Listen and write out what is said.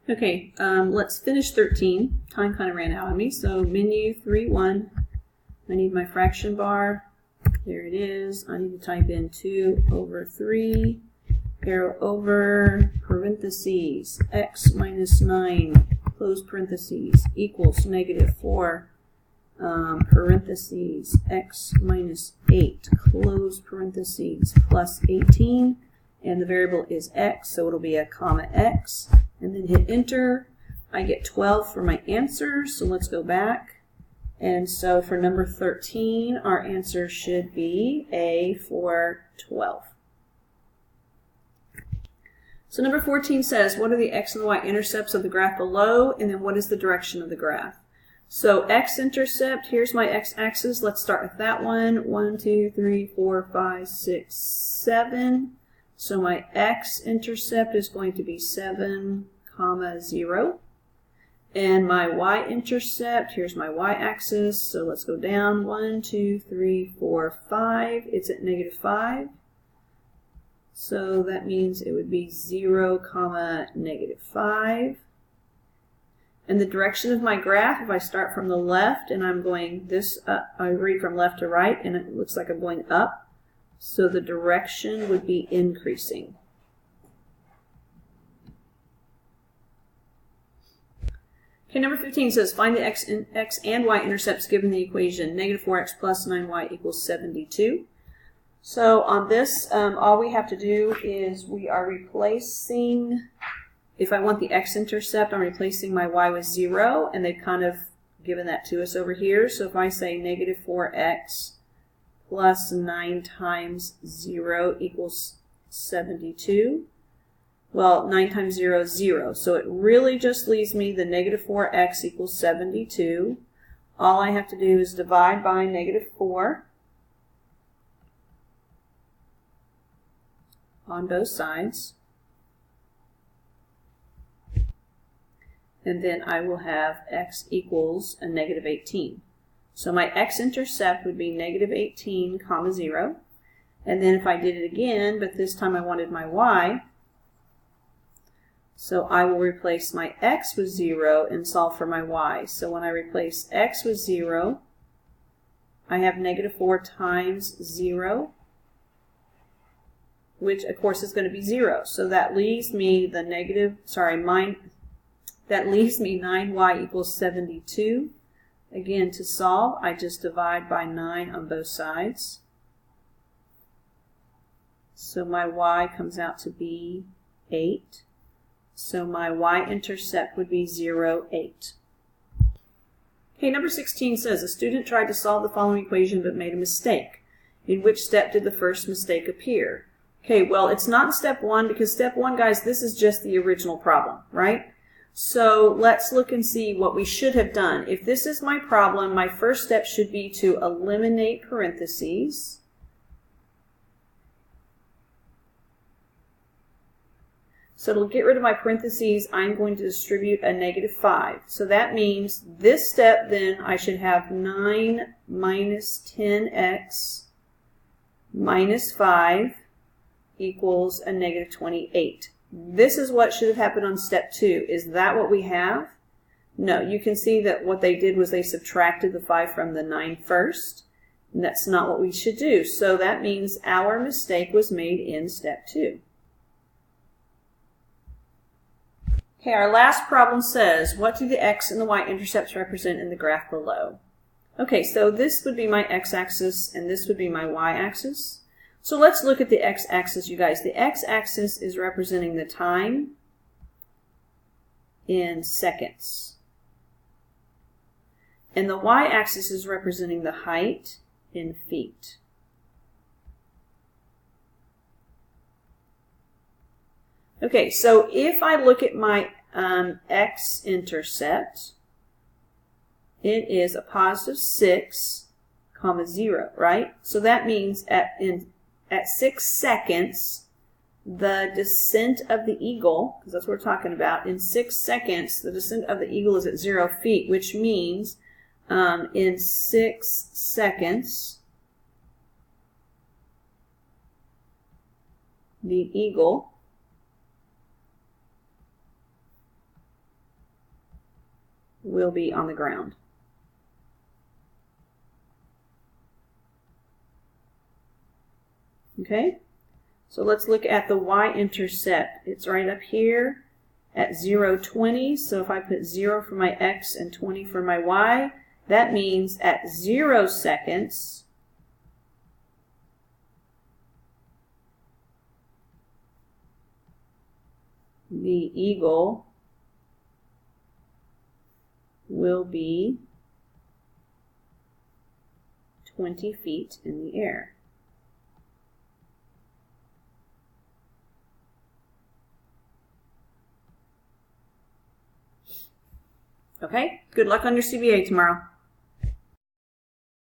Okay, let's finish 13. Time kind of ran out on me. So menu 3-1. I need my fraction bar. There it is. I need to type in 2 over 3, arrow over, parentheses, x minus 9, close parentheses, equals -4, parentheses, x minus 8, close parentheses, plus 18. And the variable is x, so it'll be a comma x. And then hit enter. I get 12 for my answer, so let's go back. And so for number 13, our answer should be A for 12. So number 14 says, what are the x and the y intercepts of the graph below, and then what is the direction of the graph? So x-intercept, here's my x-axis. Let's start with that one. 1, 2, 3, 4, 5, 6, 7. So my x-intercept is going to be 7, 0. And my y-intercept, here's my y-axis. So let's go down. 1, 2, 3, 4, 5. It's at -5. So that means it would be 0, -5. And the direction of my graph, if I start from the left and I'm going this up, I read from left to right, and it looks like I'm going up. So the direction would be increasing. Okay, number 15 says, find the x and y intercepts given the equation -4x plus 9y equals 72. So on this, all we have to do is we are replacing, if I want the x-intercept, I'm replacing my y with 0, and they've kind of given that to us over here. So if I say -4x plus 9 times 0 equals 72. Well, 9 times 0 is 0. So it really just leaves me the -4x equals 72. All I have to do is divide by -4 on both sides. And then I will have x equals a -18. So my x-intercept would be -18, 0. And then if I did it again, but this time I wanted my y, so I will replace my x with 0 and solve for my y. So when I replace x with 0, I have -4 times 0, which of course is going to be 0. So that leaves me the that leaves me 9y equals 72. Again, to solve, I just divide by 9 on both sides. So my y comes out to be 8. So my y-intercept would be 0, 8. Okay, number 16 says, a student tried to solve the following equation but made a mistake. In which step did the first mistake appear? Okay, well, it's not in step 1 because step 1, guys, this is just the original problem, right? So let's look and see what we should have done. If this is my problem, my first step should be to eliminate parentheses. So to get rid of my parentheses, I'm going to distribute a -5. So that means this step, then, I should have 9 minus 10x minus 5 equals a -28. This is what should have happened on step 2. Is that what we have? No, you can see that what they did was they subtracted the 5 from the 9 first. And that's not what we should do. So that means our mistake was made in step 2. Okay, our last problem says, what do the x and the y intercepts represent in the graph below? Okay, so this would be my x-axis and this would be my y-axis. So let's look at the x-axis, you guys. The x-axis is representing the time in seconds. And the y-axis is representing the height in feet. Okay, so if I look at my x-intercept, it is a positive 6, 0, right? So that means at 6 seconds, the descent of the eagle, because that's what we're talking about, in 6 seconds, the descent of the eagle is at 0 feet, which means in 6 seconds, the eagle will be on the ground. Okay, so let's look at the y-intercept. It's right up here at 0, 20. So if I put 0 for my x and 20 for my y, that means at 0 seconds, the eagle will be 20 feet in the air. Okay, good luck on your CBA tomorrow.